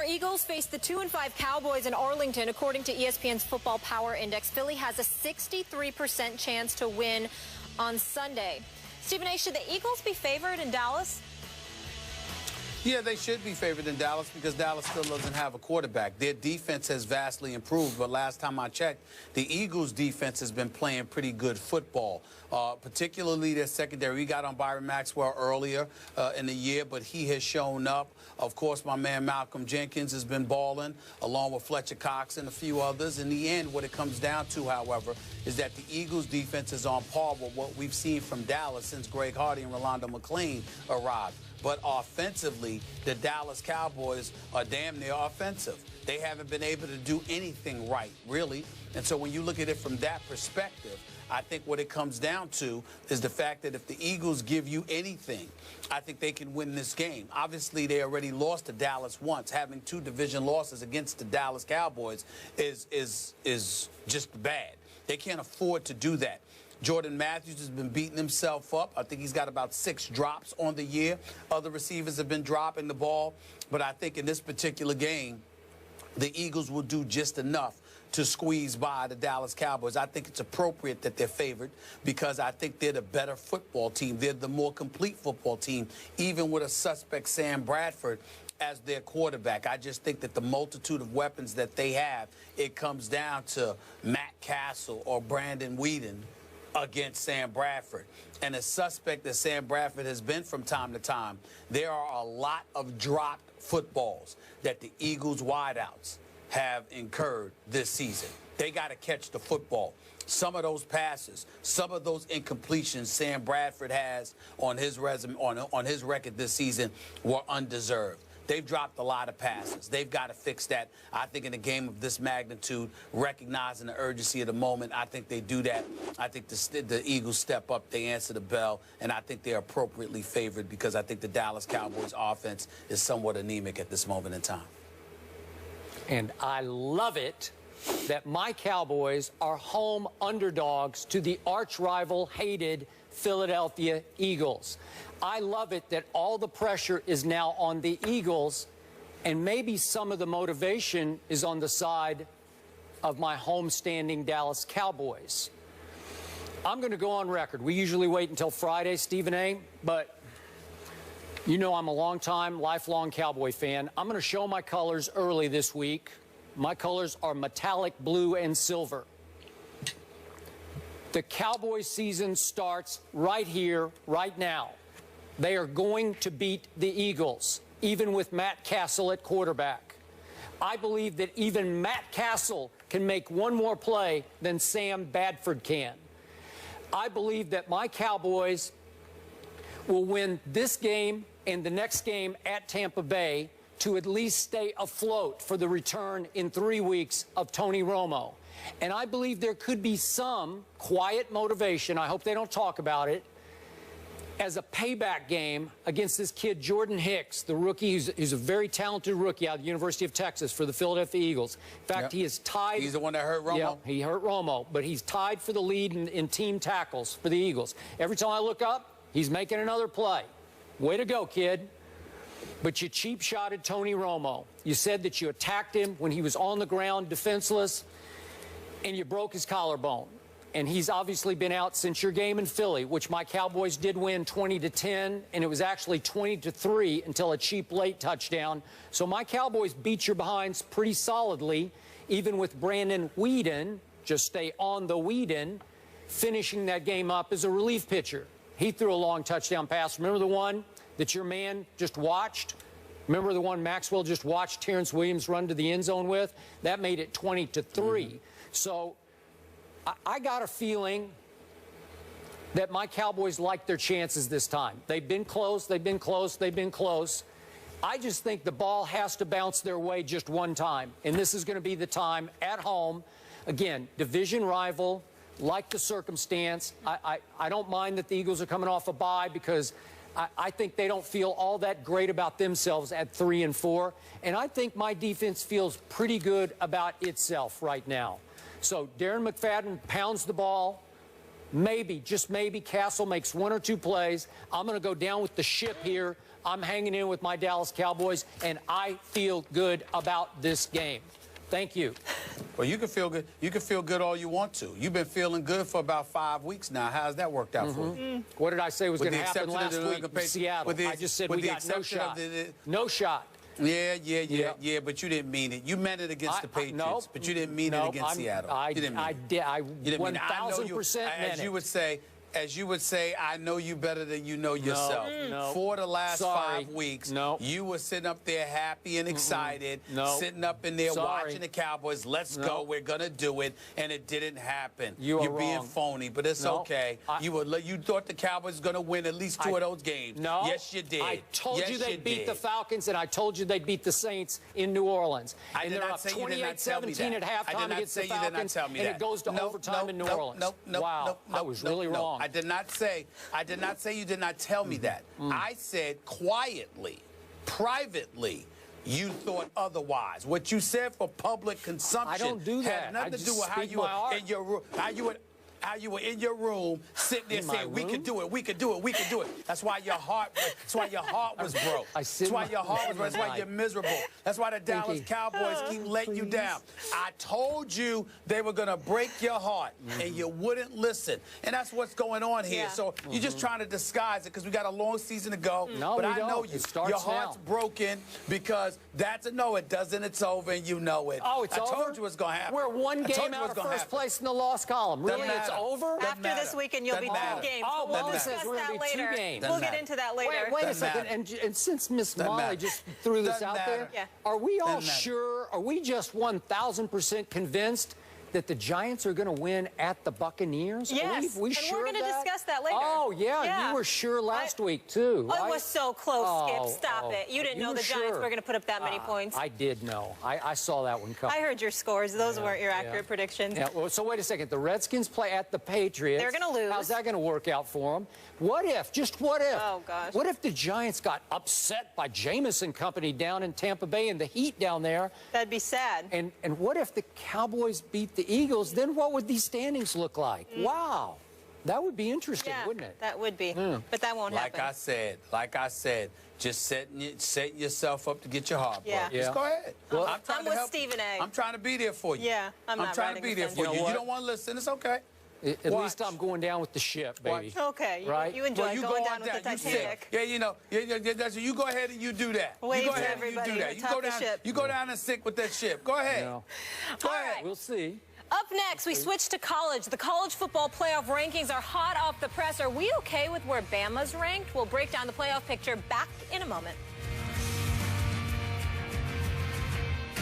Eagles face the 2-5 Cowboys in Arlington. According to ESPN's Football Power Index, Philly has a 63% chance to win on Sunday. Stephen A., should the Eagles be favored in Dallas? Yeah, they should be favored in Dallas because Dallas still doesn't have a quarterback. Their defense has vastly improved, but last time I checked, the Eagles' defense has been playing pretty good football, particularly their secondary. We got on Byron Maxwell earlier in the year, but he has shown up. Of course, my man Malcolm Jenkins has been balling, along with Fletcher Cox and a few others. In the end, what it comes down to, however, is that the Eagles' defense is on par with what we've seen from Dallas since Greg Hardy and Rolando McClain arrived. But offensively, the Dallas Cowboys are damn near offensive. They haven't been able to do anything right, really. And so when you look at it from that perspective, I think what it comes down to is the fact that if the Eagles give you anything, I think they can win this game. Obviously, they already lost to Dallas once. Having 2 division losses against the Dallas Cowboys is just bad. They can't afford to do that. Jordan Matthews has been beating himself up. I think he's got about 6 drops on the year. Other receivers have been dropping the ball. But I think in this particular game, the Eagles will do just enough to squeeze by the Dallas Cowboys. I think it's appropriate that they're favored because I think they're the better football team. They're the more complete football team, even with a suspect Sam Bradford as their quarterback. I just think that the multitude of weapons that they have, it comes down to Matt Castle or Brandon Whedon against Sam Bradford. And a suspect that Sam Bradford has been from time to time, there are a lot of dropped footballs that the Eagles wideouts have incurred this season. They got to catch the football. Some of those passes, some of those incompletions Sam Bradford has on his resume, on his record this season were undeserved. They've dropped a lot of passes. They've got to fix that. I think in a game of this magnitude, recognizing the urgency of the moment, I think they do that. I think the Eagles step up, they answer the bell, and I think they're appropriately favored because I think the Dallas Cowboys offense is somewhat anemic at this moment in time. And I love it that my Cowboys are home underdogs to the arch-rival hated Philadelphia Eagles. I love it that all the pressure is now on the Eagles, and maybe some of the motivation is on the side of my homestanding Dallas Cowboys. I'm going to go on record. We usually wait until Friday, Stephen A., but you know I'm a long-time, lifelong Cowboy fan. I'm going to show my colors early this week. My colors are metallic blue and silver. The Cowboys season starts right here, right now. They are going to beat the Eagles, even with Matt Castle at quarterback. I believe that even Matt Castle can make one more play than Sam Bradford can. I believe that my Cowboys will win this game and the next game at Tampa Bay to at least stay afloat for the return in 3 weeks of Tony Romo. And I believe there could be some quiet motivation, I hope they don't talk about it, as a payback game against this kid Jordan Hicks, the rookie. He's a very talented rookie out of the University of Texas for the Philadelphia Eagles. In fact, he is tied. He's the one that hurt Romo. Yeah, he hurt Romo, but he's tied for the lead in team tackles for the Eagles. Every time I look up, he's making another play. Way to go, kid. But you cheap-shotted Tony Romo. You said that you attacked him when he was on the ground, defenseless, and you broke his collarbone. And he's obviously been out since your game in Philly, which my Cowboys did win 20-10, and it was actually 20-3 until a cheap late touchdown. So my Cowboys beat your behinds pretty solidly, even with Brandon Whedon, just stay on the Whedon, finishing that game up as a relief pitcher. He threw a long touchdown pass. Remember the one that your man just watched? Remember the one Maxwell just watched Terrence Williams run to the end zone with? That made it 20-3. So I got a feeling that my Cowboys like their chances this time. They've been close, they've been close, they've been close. I just think the ball has to bounce their way just one time, and this is going to be the time at home. Again, division rival, like the circumstance. I don't mind that the Eagles are coming off a bye because I think they don't feel all that great about themselves at 3-4, and I think my defense feels pretty good about itself right now. So Darren McFadden pounds the ball. Maybe, just maybe, Castle makes 1 or 2 plays. I'm going to go down with the ship here. I'm hanging in with my Dallas Cowboys, and I feel good about this game. Thank you. Well, you can feel good. You can feel good all you want to. You've been feeling good for about 5 weeks now. How's that worked out for you? What did I say was going to happen last week in Seattle? I just said we got no shot. No shot. Yeah, but you didn't mean it. You meant it against the Patriots, no, but you didn't mean it against Seattle. I did. I 1,000% meant it. As you would say, I know you better than you know yourself. No. For the last 5 weeks, No. you were sitting up there happy and excited, No. sitting up in there Sorry. watching the Cowboys. Let's No. go. We're going to do it. And it didn't happen. You're being wrong. phony, but it's No. okay. You thought the Cowboys were going to win at least 2 of those games. No. Yes, you did. I told you they'd beat the did. Falcons, and I told you they'd beat the Saints in New Orleans. I and did they're not up say you did not tell me 28-17 that. at I halftime did not against say the you did not Falcons, tell me and that. it goes to overtime in New Orleans. Wow, I was really wrong. I did not say you did not tell me that. I said quietly, privately, you thought otherwise. What you said for public consumption I don't do that. had nothing I to do just with how speak you my were heart. in your room, how you were in your room sitting there In my saying, we room? could do it, we could do it, we could do it. That's why your heart was broke. That's why your heart was broke. That's why you're miserable. That's why the Dallas Cowboys keep letting you down. I told you they were going to break your heart, and you wouldn't listen. And that's what's going on here. Yeah. So you're just trying to disguise it because we got a long season to go. No, but we I know don't. you. It starts Your heart's now. broken because no, it doesn't. It's over, and you know it. Oh, it's over? I told you what's going to happen. We're one game out of first place in the loss column. Really, it's over? After this weekend, you'll be 2 games. Oh, We'll well, discuss we're gonna that be 2 later. games. We'll get into that later. Wait a Doesn't second, matter. and since Miss Doesn't Molly matter. just threw this Doesn't out matter. there, Yeah. are we all Doesn't matter. sure, are we just 1,000% convinced that the Giants are going to win at the Buccaneers? Yes, Are we and sure we're of going to that? discuss that later. Oh, yeah, you were sure last week, too. Oh, it was so close, Skip. Stop oh, it. You didn't know were the Giants sure. were going to put up that many points. I did know. I saw that one coming. I heard your scores. Those weren't your accurate predictions. Yeah, well, so wait a second. The Redskins play at the Patriots. They're going to lose. How's that going to work out for them? What if, just what if? Oh, gosh. What if the Giants got upset by Jameis Company down in Tampa Bay and the Heat down there? That'd be sad. And what if the Cowboys beat the Eagles? Then what would these standings look like? Wow. That would be interesting, Yeah, wouldn't it? that would be. But that won't happen. Like I said, just setting yourself up to get your heart Yeah. broke. Just go ahead. Well, I'm trying I'm to with help Stephen A. I'm trying to be there for you. Yeah, I'm not trying to writing be there a for sentence. you. You don't want to listen. It's okay. At least I'm going down with the ship, baby. Okay, Right? you enjoy you going go down on with the You say, Titanic. yeah, you go ahead and you do that. Wave you go to ahead everybody and you do that. You atop go the down. ship. You go down and sink with that ship. Go ahead. No. Go All ahead. right. We'll see. Up next, we switch to college. The college football playoff rankings are hot off the press. Are we okay with where Bama's ranked? We'll break down the playoff picture back in a moment.